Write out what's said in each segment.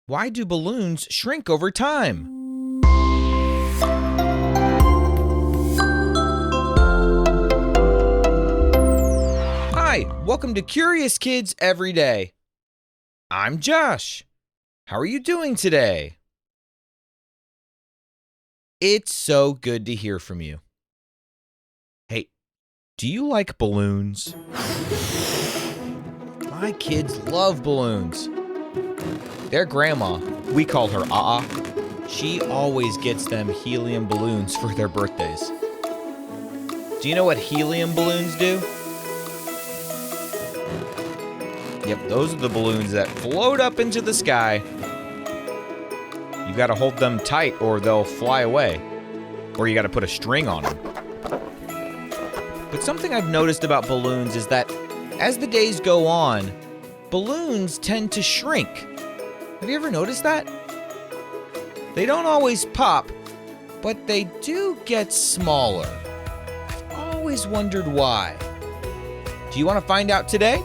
Why do balloons shrink over time? Hi, welcome to Curious Kids Every Day. I'm Josh. How are you doing today? It's so good to hear from you. Hey, do you like balloons? My kids love balloons. Their grandma, we call her Ah, she always gets them helium balloons for their birthdays. Do you know what helium balloons do? Yep, those are the balloons that float up into the sky. You gotta hold them tight or they'll fly away. Or you gotta put a string on them. But something I've noticed about balloons is that as the days go on, balloons tend to shrink. Have you ever noticed that? They don't always pop, but they do get smaller. I've always wondered why. Do you want to find out today?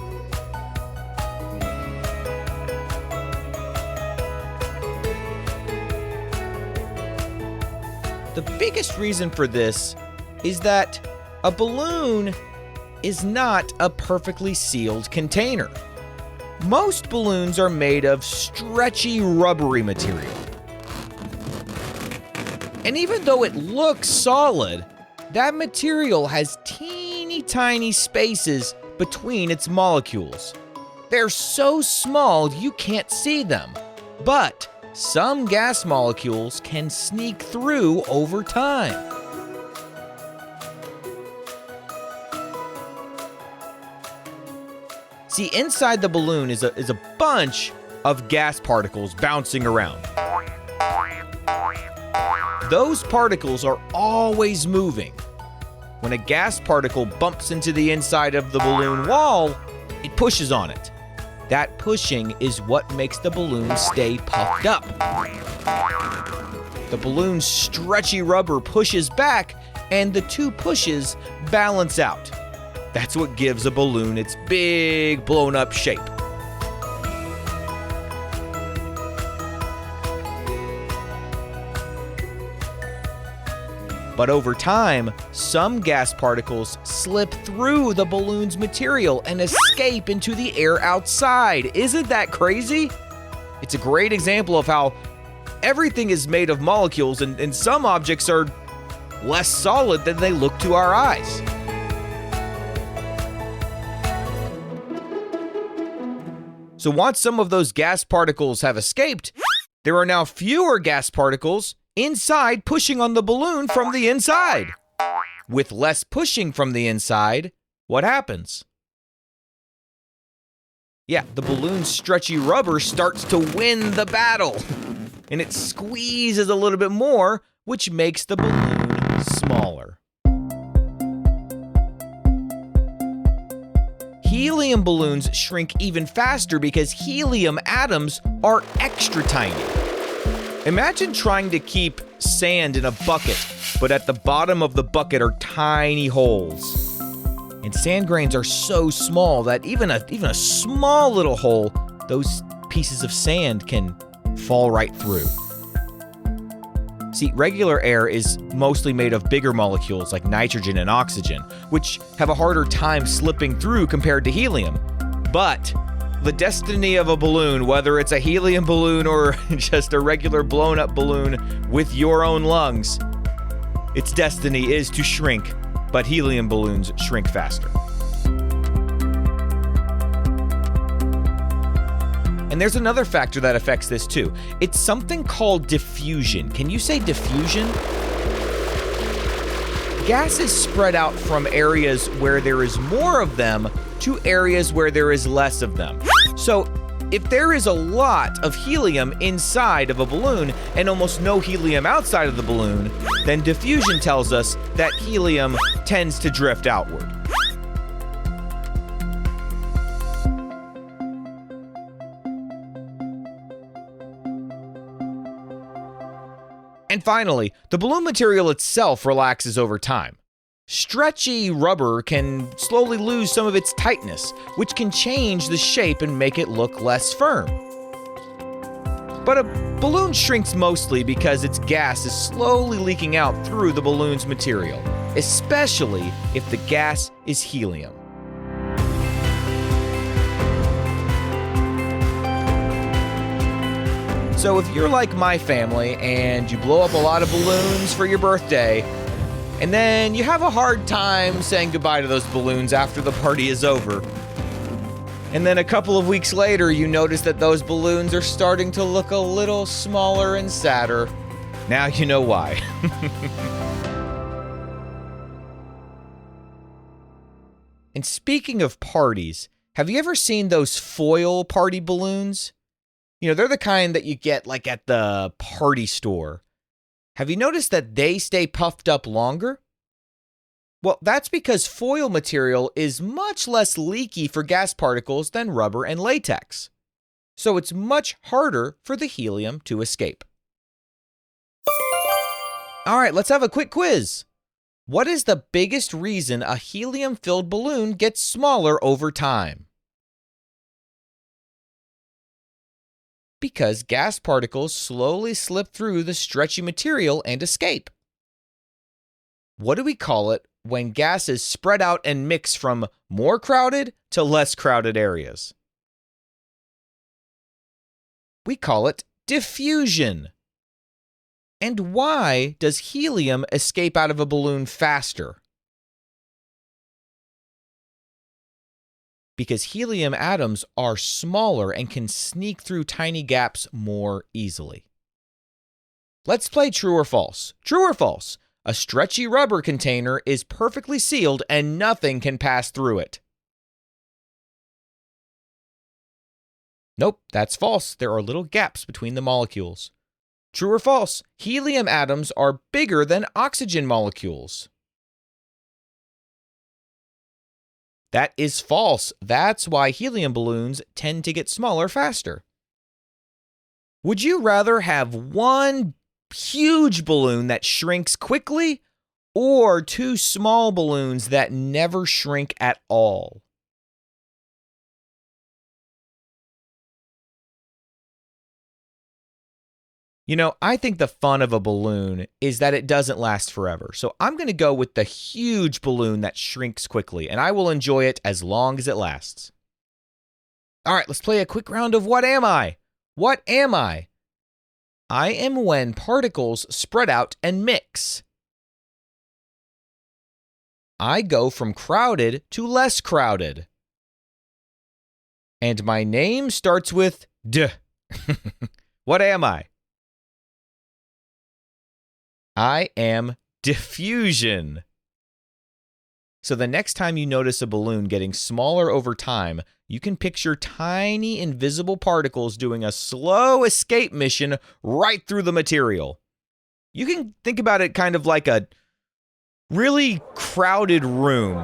The biggest reason for this is that a balloon is not a perfectly sealed container. Most balloons are made of stretchy, rubbery material. And even though it looks solid, that material has teeny tiny spaces between its molecules. They're so small you can't see them, but some gas molecules can sneak through over time. See, inside the balloon is a bunch of gas particles bouncing around. Those particles are always moving. When a gas particle bumps into the inside of the balloon wall, it pushes on it. That pushing is what makes the balloon stay puffed up. The balloon's stretchy rubber pushes back, and the two pushes balance out. That's what gives a balloon its big, blown-up shape. But over time, some gas particles slip through the balloon's material and escape into the air outside. Isn't that crazy? It's a great example of how everything is made of molecules, and some objects are less solid than they look to our eyes. So once some of those gas particles have escaped, there are now fewer gas particles inside pushing on the balloon from the inside. With less pushing from the inside, what happens? Yeah, the balloon's stretchy rubber starts to win the battle, and it squeezes a little bit more, which makes the balloon smaller. Helium balloons shrink even faster because helium atoms are extra tiny. Imagine trying to keep sand in a bucket, but at the bottom of the bucket are tiny holes. And sand grains are so small that even a small little hole, those pieces of sand can fall right through. See, regular air is mostly made of bigger molecules like nitrogen and oxygen, which have a harder time slipping through compared to helium. But the destiny of a balloon, whether it's a helium balloon or just a regular blown-up balloon with your own lungs, its destiny is to shrink, but helium balloons shrink faster. And there's another factor that affects this too. It's something called diffusion. Can you say diffusion? Gases spread out from areas where there is more of them to areas where there is less of them. So if there is a lot of helium inside of a balloon and almost no helium outside of the balloon, then diffusion tells us that helium tends to drift outward. And finally, the balloon material itself relaxes over time. Stretchy rubber can slowly lose some of its tightness, which can change the shape and make it look less firm. But a balloon shrinks mostly because its gas is slowly leaking out through the balloon's material, especially if the gas is helium. So if you're like my family and you blow up a lot of balloons for your birthday, and then you have a hard time saying goodbye to those balloons after the party is over, and then a couple of weeks later you notice that those balloons are starting to look a little smaller and sadder, now you know why. And speaking of parties, have you ever seen those foil party balloons? You know, they're the kind that you get like at the party store. Have you noticed that they stay puffed up longer? Well, that's because foil material is much less leaky for gas particles than rubber and latex. So it's much harder for the helium to escape. All right, let's have a quick quiz. What is the biggest reason a helium-filled balloon gets smaller over time? Because gas particles slowly slip through the stretchy material and escape. What do we call it when gases spread out and mix from more crowded to less crowded areas? We call it diffusion. And why does helium escape out of a balloon faster? Because helium atoms are smaller and can sneak through tiny gaps more easily. Let's play true or false. True or false? A stretchy rubber container is perfectly sealed and nothing can pass through it. Nope, that's false. There are little gaps between the molecules. True or false? Helium atoms are bigger than oxygen molecules. That is false. That's why helium balloons tend to get smaller faster. Would you rather have one huge balloon that shrinks quickly or two small balloons that never shrink at all? You know, I think the fun of a balloon is that it doesn't last forever. So I'm going to go with the huge balloon that shrinks quickly, and I will enjoy it as long as it lasts. All right, let's play a quick round of What Am I? What am I? I am when particles spread out and mix. I go from crowded to less crowded. And my name starts with D. What am I? I am diffusion. So the next time you notice a balloon getting smaller over time, you can picture tiny invisible particles doing a slow escape mission right through the material. You can think about it kind of like a really crowded room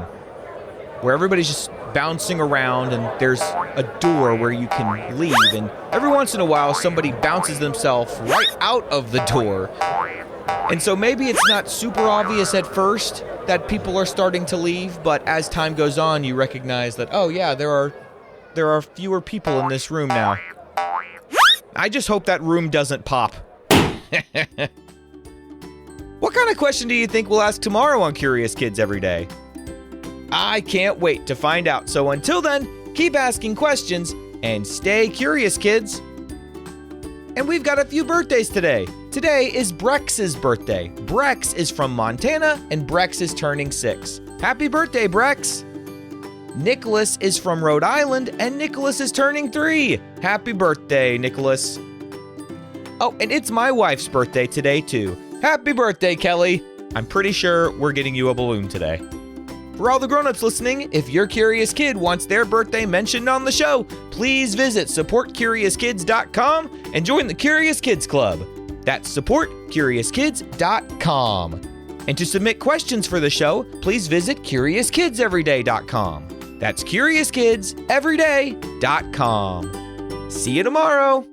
where everybody's just bouncing around and there's a door where you can leave, and every once in a while somebody bounces themselves right out of the door. And so maybe it's not super obvious at first that people are starting to leave, but as time goes on, you recognize that, oh yeah, there are fewer people in this room now. I just hope that room doesn't pop. What kind of question do you think we'll ask tomorrow on Curious Kids Every Day? I can't wait to find out. So until then, keep asking questions and stay curious, kids. And we've got a few birthdays today. Today is Brex's birthday. Brex is from Montana, and Brex is turning 6. Happy birthday, Brex! Nicholas is from Rhode Island, and Nicholas is turning 3. Happy birthday, Nicholas. Oh, and it's my wife's birthday today, too. Happy birthday, Kelly. I'm pretty sure we're getting you a balloon today. For all the grown-ups listening, if your curious kid wants their birthday mentioned on the show, please visit supportcuriouskids.com and join the Curious Kids Club. That's supportcuriouskids.com. And to submit questions for the show, please visit CuriousKidsEveryday.com. That's CuriousKidsEveryday.com. See you tomorrow.